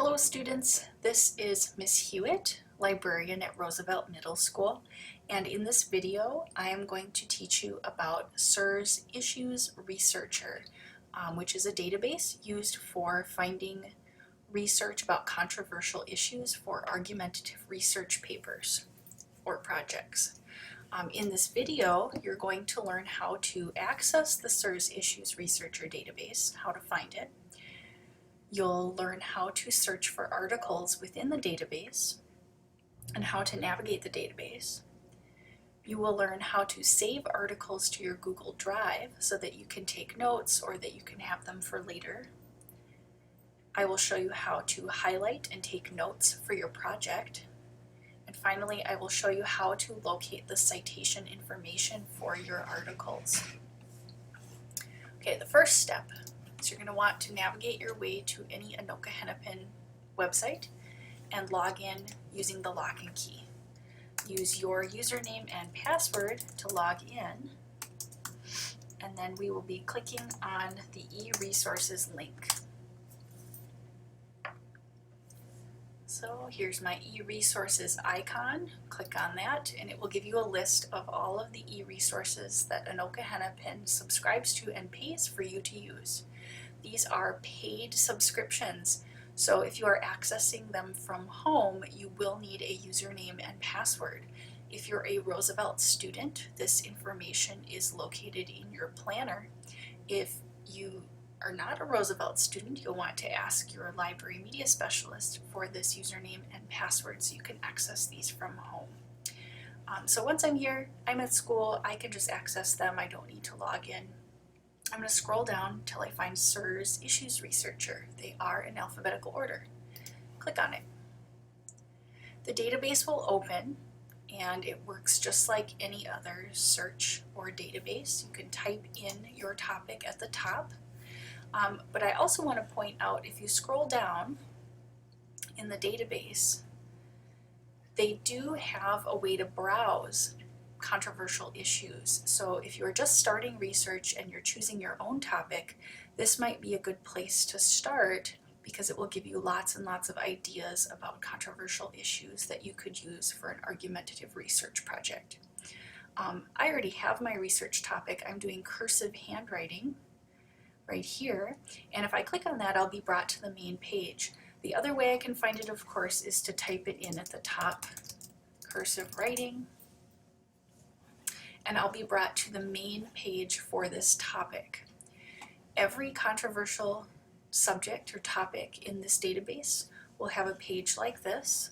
Hello students, this is Miss Hewitt, librarian at Roosevelt Middle School, and in this video I am going to teach you about SIRS Issues Researcher, which is a database used for finding research about controversial issues for argumentative research papers or projects. In this video, you're going to learn how to access the SIRS Issues Researcher database, how to find it. You'll learn how to search for articles within the database and how to navigate the database. You will learn how to save articles to your Google Drive so that you can take notes or that you can have them for later. I will show you how to highlight and take notes for your project. And finally, I will show you how to locate the citation information for your articles. Okay, the first step. So you're going to want to navigate your way to any Anoka Hennepin website and log in using the lock and key. Use your username and password to log in, and then we will be clicking on the e-resources link. So here's my e-resources icon. Click on that and it will give you a list of all of the e-resources that Anoka Hennepin subscribes to and pays for you to use. These are paid subscriptions, so if you are accessing them from home, you will need a username and password. If you're a Roosevelt student, this information is located in your planner. If you are not a Roosevelt student, you'll want to ask your library media specialist for this username and password so you can access these from home. So once I'm here, I'm at school, I can just access them. I don't need to log in. I'm going to scroll down until I find SIRS Issues Researcher. They are in alphabetical order. Click on it. The database will open and it works just like any other search or database. You can type in your topic at the top. But I also want to point out, if you scroll down in the database, they do have a way to browse controversial issues. So if you're just starting research and you're choosing your own topic, this might be a good place to start because it will give you lots and lots of ideas about controversial issues that you could use for an argumentative research project. I already have my research topic. I'm doing cursive handwriting right here, and if I click on that, I'll be brought to the main page. The other way I can find it, of course, is to type it in at the top, cursive writing, and I'll be brought to the main page for this topic. Every controversial subject or topic in this database will have a page like this,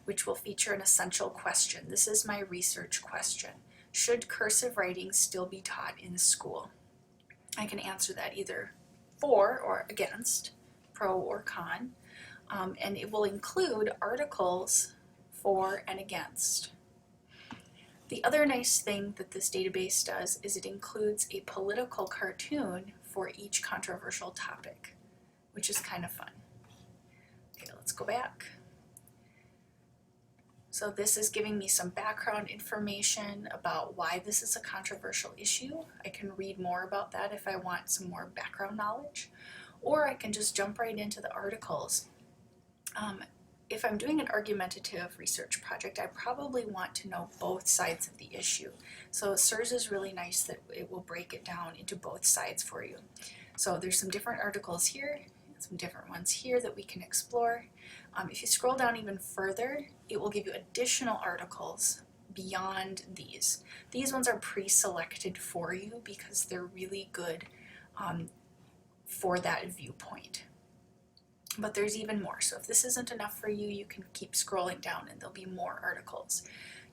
which will feature an essential question. This is my research question. Should cursive writing still be taught in school? I can answer that either for or against, pro or con, and it will include articles for and against. The other nice thing that this database does is it includes a political cartoon for each controversial topic, which is kind of fun. Okay, let's go back. So this is giving me some background information about why this is a controversial issue. I can read more about that if I want some more background knowledge, or I can just jump right into the articles. If I'm doing an argumentative research project, I probably want to know both sides of the issue. So SIRS is really nice that it will break it down into both sides for you. So there's some different articles here, and some different ones here that we can explore. If you scroll down even further, it will give you additional articles beyond these. These ones are pre-selected for you because they're really good for that viewpoint. But there's even more. So if this isn't enough for you, you can keep scrolling down and there'll be more articles.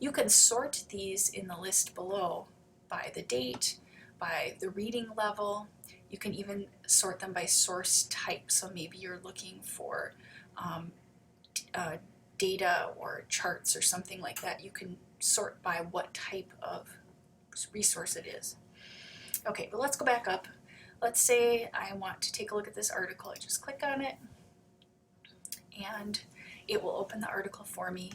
You can sort these in the list below by the date, by the reading level. You can even sort them by source type. So maybe you're looking for data or charts or something like that. You can sort by what type of resource it is. Okay, but let's go back up. Let's say I want to take a look at this article. I just click on it and it will open the article for me.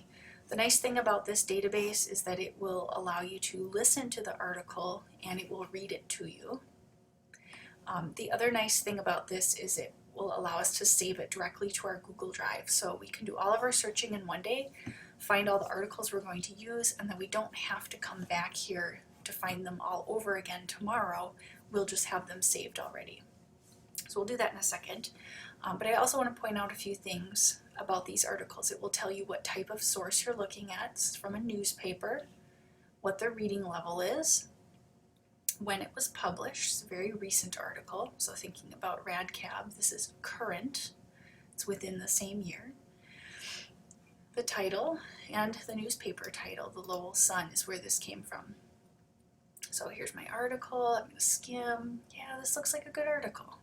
The nice thing about this database is that it will allow you to listen to the article and it will read it to you. The other nice thing about this is it will allow us to save it directly to our Google Drive. So we can do all of our searching in one day, find all the articles we're going to use, and then we don't have to come back here to find them all over again tomorrow. We'll just have them saved already. So we'll do that in a second. But I also want to point out a few things about these articles. It will tell you what type of source you're looking at. It's from a newspaper, what their reading level is, when it was published. It's a very recent article. So thinking about RADCAB, this is current. It's within the same year. The title and the newspaper title, the Lowell Sun, is where this came from. So here's my article. I'm going to skim. Yeah, this looks like a good article.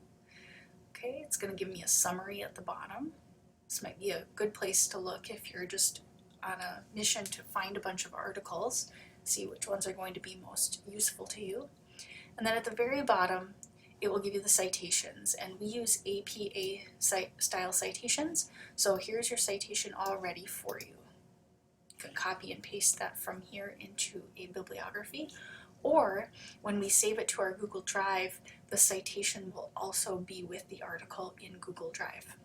Okay, it's going to give me a summary at the bottom. This might be a good place to look if you're just on a mission to find a bunch of articles, see which ones are going to be most useful to you. And then at the very bottom, it will give you the citations, and we use APA style citations. So here's your citation all ready for you. You can copy and paste that from here into a bibliography, or when we save it to our Google Drive, the citation will also be with the article in Google Drive.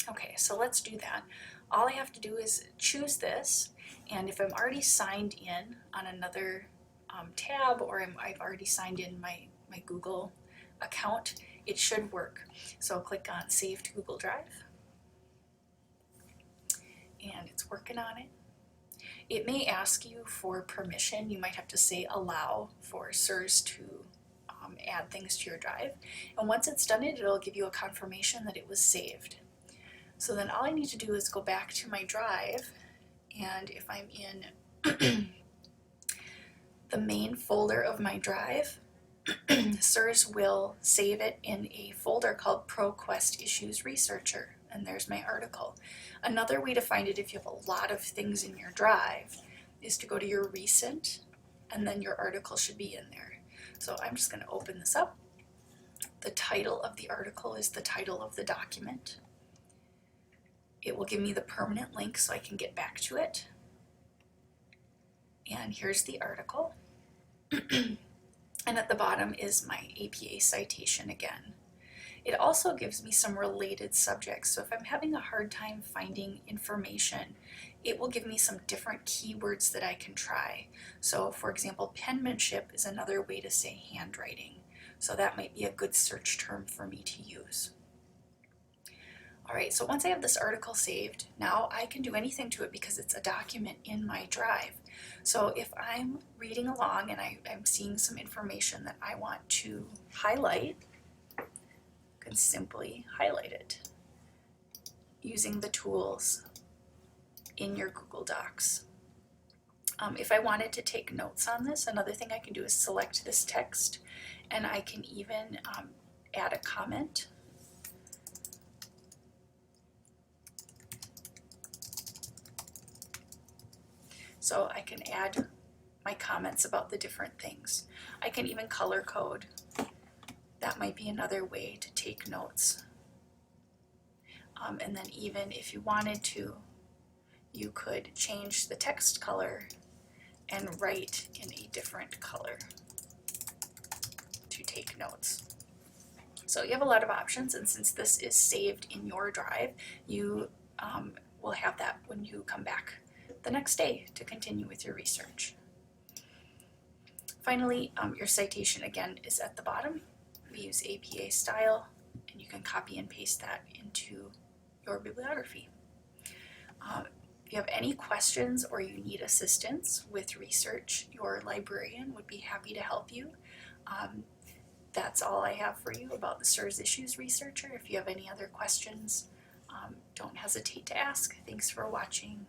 Okay, so let's do that. All I have to do is choose this, and if I'm already signed in on another tab, or I've already signed in my Google account, it should work. So I'll click on Save to Google Drive, and it's working on it. It may ask you for permission. You might have to say allow for SIRS to add things to your drive. And once it's done it, it'll give you a confirmation that it was saved. So then all I need to do is go back to my drive, and if I'm in the main folder of my drive, SIRS will save it in a folder called ProQuest Issues Researcher, and there's my article. Another way to find it if you have a lot of things in your drive is to go to your recent, and then your article should be in there. So I'm just going to open this up. The title of the article is the title of the document. It will give me the permanent link so I can get back to it. And here's the article. And at the bottom is my APA citation again. It also gives me some related subjects. So if I'm having a hard time finding information, it will give me some different keywords that I can try. So for example, penmanship is another way to say handwriting. So that might be a good search term for me to use. All right, so once I have this article saved, now I can do anything to it because it's a document in my drive. So if I'm reading along and I'm seeing some information that I want to highlight, I can simply highlight it using the tools in your Google Docs. If I wanted to take notes on this, another thing I can do is select this text, and I can even add a comment. So I can add my comments about the different things. I can even color code. That might be another way to take notes. And then even if you wanted to, you could change the text color and write in a different color to take notes. So you have a lot of options, and since this is saved in your drive, you will have that when you come back the next day to continue with your research. Finally, your citation again is at the bottom. We use APA style, and you can copy and paste that into your bibliography. If you have any questions or you need assistance with research, your librarian would be happy to help you. That's all I have for you about the SIRS Issues Researcher. If you have any other questions, don't hesitate to ask. Thanks for watching.